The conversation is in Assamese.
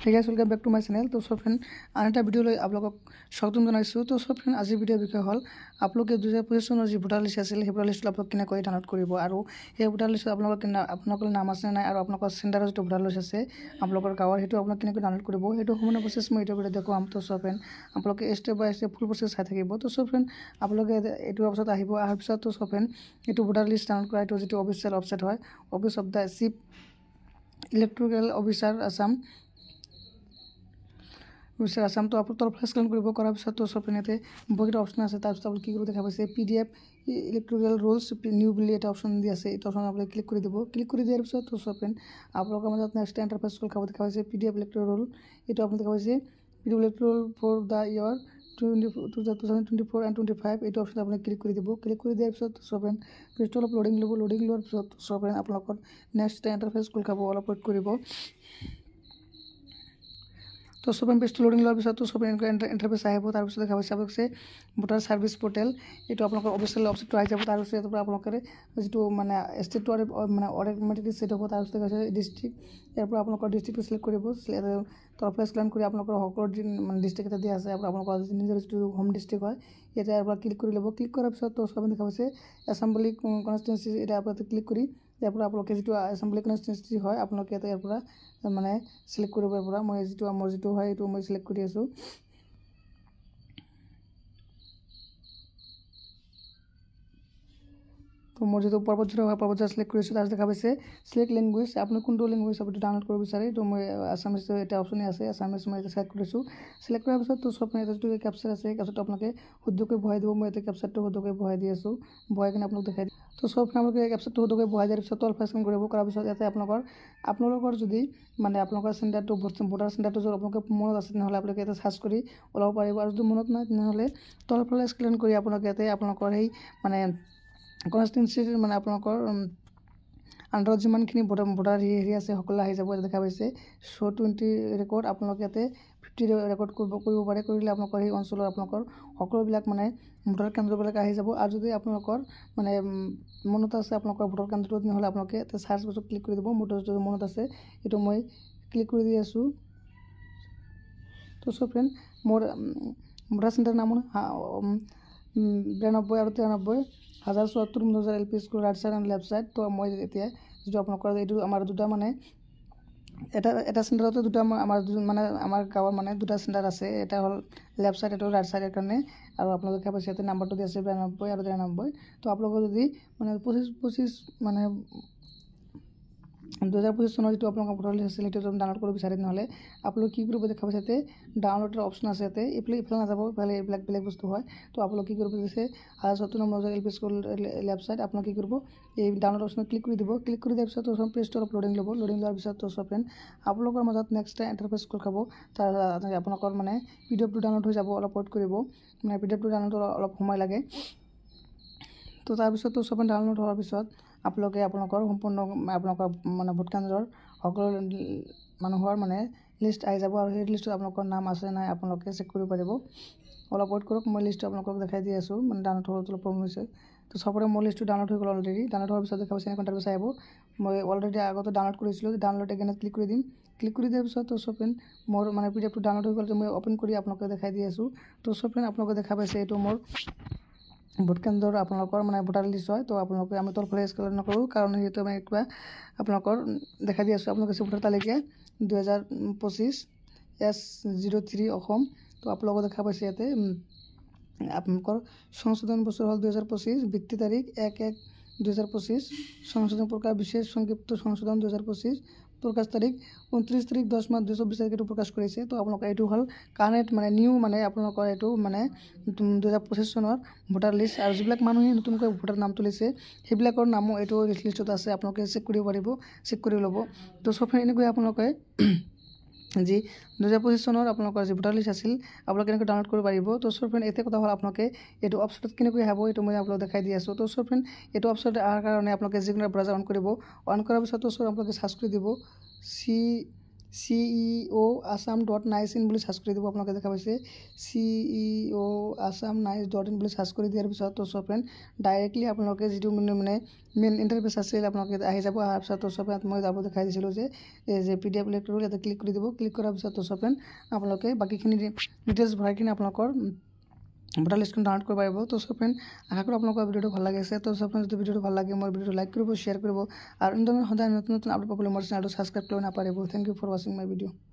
Hey guys, welcome back to my channel. तो सो फ्रेंड आन এটা ভিডিও লৈ আপোনালোকক স্বাগতম জনাইছোঁ। তো সো ফ্ৰেণ্ড আজিৰ ভিডিঅ'ৰ বিষয় হ'ল আপোনালোকে 2025 চনৰ যি ভোটাৰ লিষ্ট আছিল সেই ভোটাৰ লিষ্টটো আপোনালোকে কেনেকৈ ডাউনলোড কৰিব আৰু সেই ভোটাৰ লিষ্টত আপোনালোকৰ নাম আছে নাই আৰু আপোনালোকৰ চেণ্টাৰৰ যিটো ভোটাৰ লিষ্ট আছে আপোনালোকৰ গাঁৱৰ সেইটো আপোনালোকে কেনেকৈ ডাউনলোড কৰিব সেইটো সম্পূৰ্ণ প্ৰচেছ মই এইটো ভিডিঅ'ত দেখুৱাম। তো সো ফ্ৰেণ্ড আপোনালোকে ষ্টেপ বাই ষ্টেপ ফুল প্ৰচেছ চাই থাকিব। তো সো ফ্ৰেণ্ড আপোনালোকে এইটো অৱস্থাত আহিব। অহাৰ পিছত তো সো ফ্ৰেণ্ড এইটো ভোটাৰ লিষ্ট ডাউনলোড কৰা এইটো যিটো অফিচিয়েল ৱেবছাইট হয় office of the chief electrical officer Assam Assam. তো আপনার তরফ স্ক্যান করব করার পিছত তো সব এতে বহুত অপশন আছে। তারপর আপনি কী করে দেখা পাইছে PDF ইলেকট্রিক্যাল রুলস নিউ বলে এটা অপশন দিয়ে আছে। এটা অপশন আপনি ক্লিক করে দেবো। ক্লিক করে দেওয়ার পিছত তো সব আপনার আমাদের নেক্সট এন্টারপ্রাইজ স্কুল খাবার দেখা পাইছে PDF ইলেকট্রিক্যাল রুল এটা আপনি দেখা পাইছে PDF electrical for the year 2024 and 25 এইটো অপশন আপনি ক্লিক করে দেবো। ক্লিক করে দেওয়ার পিছত সব পেজটো অলপ লোডিং ল'ব। লোডিং লোৱাৰ পিছত সব আপোনালোকৰ নেক্সট এন্টাৰপ্ৰাইজ স্কুল খাব অলপ ওয়েট কৰিব। তো সব পেজটো লোডিং লোৱাৰ পিছত তো সব ইণ্টাৰফেচ আহিব। তাৰপিছত দেখা পাইছে আপোনালোকে ভোটাৰ সাৰ্ভিস পোৰ্টেল এইটো আপোনালোকৰ অফিচিয়েল ৱেবছাইটটো আহি যাব। তাৰপিছত ইয়াৰ পৰা আপোনালোকে যিটো মানে ষ্টেটটো মানে অট'মেটিকলি ছেট হ'ব। তাৰপিছত দেখা পাইছে ডিষ্ট্ৰিক্ট ইয়াৰ পৰা আপোনালোকৰ ডিষ্ট্ৰিক্টটো চিলেক্ট কৰিব। তৰফৰ স্ক্যান কৰি আপোনালোকৰ সকলো মানে ডিষ্ট্ৰিক্ট এটা দিয়া আছে আপোনালোকৰ নিজৰ যিটো হোম ডিষ্ট্ৰিক্ট হয় ইয়াতে ইয়াৰ পৰা ক্লিক কৰি ল'ব। ক্লিক কৰাৰ পিছত তো সব দেখা পাইছে এছেম্বলি কনষ্টিটুৱেঞ্চি এটা আপোনালোকে ক্লিক কৰি ইয়াৰ পৰা আপোনালোকে যিটো এছেম্বলি কনষ্টিটুৱেঞ্চি হয় আপোনালোকে ইয়াৰ পৰা মানে সিলেক্ট কৰিব পৰা মই যিটো মোৰ যিটো হয় এইটো মই সিলেক্ট কৰি আছোঁ। তো মোৰ যিটো পৰ্বতজোৰা হয় পৰ্বতজোৰা সিলেক্ট কৰিছোঁ। তাৰপিছত দেখা পাইছে সিলেক্ট লেংগুৱেজ আপুনি কোনটো লেংগুৱেজ আপুনি ডাউনলোড কৰিব বিচাৰে তো মই আছামিজ এটা অপশ্যনে আছে আছামিজ মই এটা সিলেক্ট কৰিছোঁ। সিলেক্ট কৰাৰ পিছত তো সব এটা যিটো কেপচাৰ আছে কেপচাৰটো আপোনালোকে শুদ্ধকৈ বহাই দিব। মই এতিয়া কেপচাৰটো শুদ্ধকৈ বহাই দি আছোঁ। বহাই কিনে আপোনালোক দেখাই দিম। তো সব আপোনালোকে কেপচাৰটো শুদ্ধকৈ বহাই দিয়াৰ পিছত তল ফাৰ্ষ্ট কৰিব কৰাৰ পিছত ইয়াতে আপোনালোকৰ যদি মানে আপোনালোকৰ চেণ্টাৰটো ভোটাৰ চেণ্টাৰটো যদি আপোনালোকে মনত আছে তেনেহ'লে আপোনালোকে ইয়াতে চাৰ্চ কৰি ওলাব পাৰিব আৰু যদি মনত নাই তেনেহ'লে তলফালে স্ক্যান কৰি আপোনালোকে ইয়াতে আপোনালোকৰ সেই মানে কনষ্টিটুৱেঞ্চিৰ মানে আপোনালোকৰ আণ্ডাৰত যিমানখিনি ভোটাৰ হেৰি আছে সকলো আহি যাব। দেখা পাইছে শ্ব' 20 ৰেকৰ্ড আপোনালোকে ইয়াতে 50 ৰেকৰ্ড কৰিব পাৰে। কৰিলে আপোনালোকৰ সেই অঞ্চলৰ আপোনালোকৰ সকলোবিলাক মানে ভোটাৰ কেন্দ্ৰবিলাক আহি যাব। আৰু যদি আপোনালোকৰ মানে মনত আছে আপোনালোকৰ ভোটাৰ কেন্দ্ৰটো তেনেহ'লে আপোনালোকে ইয়াতে চাৰ্চ বক্সত ক্লিক কৰি দিব। মোৰ যদি মনত আছে এইটো মই ক্লিক কৰি দি আছোঁ। তো সব ফ্ৰেণ্ড মোৰ ভোটাৰ চেণ্টাৰ নাম 92 আৰু 93 1074 মনোজাৰ LP school right side and left side. তো মই এতিয়া যিটো আপোনালোকৰ এইটো আমাৰ দুটা মানে এটা চেণ্টাৰতে দুটা আমাৰ গাঁৱৰ মানে দুটা চেণ্টাৰ আছে। এটা হ'ল লেফ্ট চাইড এটা ৰাইট চাইডৰ কাৰণে আৰু আপোনালোকে দেখা পাইছে ইয়াতে নাম্বাৰটো দি আছে 92 আৰু 93। তো আপোনালোকৰ যদি মানে 25 মানে 2025 চনৰ যিটো আপোনালোকৰ ভোটাৰ লিষ্ট আছিল সেইটো যদি ডাউনলোড কৰিব বিচাৰে তেনেহ'লে আপোনালোকে কি কৰিব দেখা পাইছে ইয়াতে ডাউনলোডৰ অপশ্যন আছে। ইয়াতে এইফালে নাযাব ইফালে এইবিলাক বেলেগ বস্তু হয়। তো আপোনালোকে কি কৰিব দিছে 1074 মনোজাৰ LP স্কুল লেফ্ট চাইড আপোনালোকে কি কৰিব এই ডাউনলোড অপশ্যনত ক্লিক কৰি দিব। ক্লিক কৰি দিয়াৰ পিছত সব পেজটো অলপ লোডিং ল'ব। লোডিং লোৱাৰ পিছত তো সব ফ্ৰেণ্ড আপোনালোকৰ মাজত নেক্সট এণ্টাৰপ্ৰাইজ স্কুল খাব। তাৰ আপোনালোকৰ মানে PDFটো ডাউনলোড হৈ যাব। অলপ ৱেইট কৰিব মানে PDFটো ডাউনলোড অলপ সময় লাগে। তো তাৰপিছত তো সব ডাউনলোড হোৱাৰ পিছত আপোনালোকে আপোনালোকৰ সম্পূৰ্ণ আপোনালোকৰ মানে ভোট কেন্দ্ৰৰ সকলো মানুহৰ মানে লিষ্ট আহি যাব আৰু সেই লিষ্টত আপোনালোকৰ নাম আছে নাই আপোনালোকে চেক কৰিব পাৰিব। অলপ ৱেইট কৰক মই লিষ্টটো আপোনালোকক দেখাই দি আছোঁ। মানে ডাউনলোড হোৱাটো অলপ প্ৰব্লেম হৈছে। তো সবৰে মোৰ লিষ্টটো ডাউনলোড হৈ গ'ল অলৰেডি। ডাউনলোড হোৱাৰ পিছত দেখা পাইছে এনেকুৱা ইণ্টাৰফেচ আহিব। মই অলৰেডি আগতে ডাউনলোড কৰিছিলোঁ। ডাউনলোড এগেইনত ক্লিক কৰি দিম। ক্লিক কৰি দিয়াৰ পিছত তো সব মোৰ মানে PDFটো ডাউনলোড হৈ গ'ল। মই অ'পেন কৰি আপোনালোকক দেখাই দি আছোঁ। তো সব আপোনালোকে দেখা পাইছে এইটো মোৰ ভোট কেন্দ্ৰৰ আপোনালোকৰ মানে ভোটাৰ লিষ্ট হয়। তো আপোনালোকে আমি তলফালে স্ক্ৰল নকৰোঁ কাৰণ সেইটো আমি কিবা আপোনালোকৰ দেখাই দি আছোঁ। আপোনালোকে ভোটাৰ তালিকা 2025 S03 অসম। তো আপোনালোকে দেখা পাইছে ইয়াতে আপোনালোকৰ সংশোধন বছৰ হ'ল 2025 বৃত্তি তাৰিখ 1/1/2025 সংশোধন প্ৰকাশ বিশেষ সংক্ষিপ্ত সংশোধন 2025 প্ৰকাশ তাৰিখ 29 তাৰিখ 10 মাৰ্চ 2024 তাৰিখে এইটো প্ৰকাশ কৰিছে। তো আপোনালোকৰ এইটো হ'ল কাৰেণ্ট মানে নিউ মানে আপোনালোকৰ এইটো মানে 2025 চনৰ ভোটাৰ লিষ্ট আৰু যিবিলাক মানুহে নতুনকৈ ভোটাৰ নাম তুলিছে সেইবিলাকৰ নামো এইটো লিষ্টত আছে। আপোনালোকে চেক কৰিব পাৰিব চেক কৰি ল'ব। তো সব এনেকৈ আপোনালোকে যি 2025 চনৰ আপোনালোকৰ যি ভোটাৰ লিষ্ট আছিল আপোনালোকে কেনেকৈ ডাউনলোড কৰিব পাৰিব। তো সব এতিয়া কথা হ'ল আপোনালোকে এইটো ৱেবছাইটত কেনেকৈ আহিব এইটো মই আপোনালোকক দেখাই দি আছোঁ। তো সব এইটো ৱেবছাইটত অহাৰ কাৰণে আপোনালোকে যিকোনো ব্ৰাউজাৰ অন কৰিব। অন কৰাৰ পিছত তো সব আপোনালোকে চাৰ্চ কৰি দিব CEO assam.nice.in বুলি সাৰ্চ কৰি দিব। আপোনালোকে দেখা পাইছে CEO assam.nice.in বুলি সাৰ্চ কৰি দিয়াৰ পিছত তো সব ফ্ৰেণ্ড ডাইৰেক্টলি আপোনালোকে যিটো মানে মেইন ইণ্টাৰফেচ আছিল আপোনালোকে আহি যাব। অহাৰ পিছত তো সব ফ্ৰেণ্ড মই যাব দেখাই দিছিলোঁ যে PDF লেকচাৰ ইয়াতে ক্লিক কৰি দিব। ক্লিক কৰাৰ পিছত তো সব ফ্ৰেণ্ড আপোনালোকে বাকীখিনি ডিটেইলছ ভৰাই কিনে আপোনালোকৰ ভোটাৰ লিষ্টখন ডাউনলোড কৰিব পাৰিব। তো সব ফ্ৰেণ্ড আশা কৰোঁ আপোনালোকৰ ভিডিঅ'টো ভাল লাগিছে। তো সব ফ্ৰেণ্ড যদি ভিডিঅ'টো ভাল লাগে মোৰ ভিডিঅ'টো লাইক কৰিব, শ্বেয়াৰ কৰিব আৰু এনেধৰণৰ সদায় নতুন আপডেট পাবলৈ মোৰ চেনেলটো ছাবস্ক্ৰাইব কৰিব নাপাহৰিব। থেংক ইউ ফৰ ৱাচিং মাই ভিডিঅ'।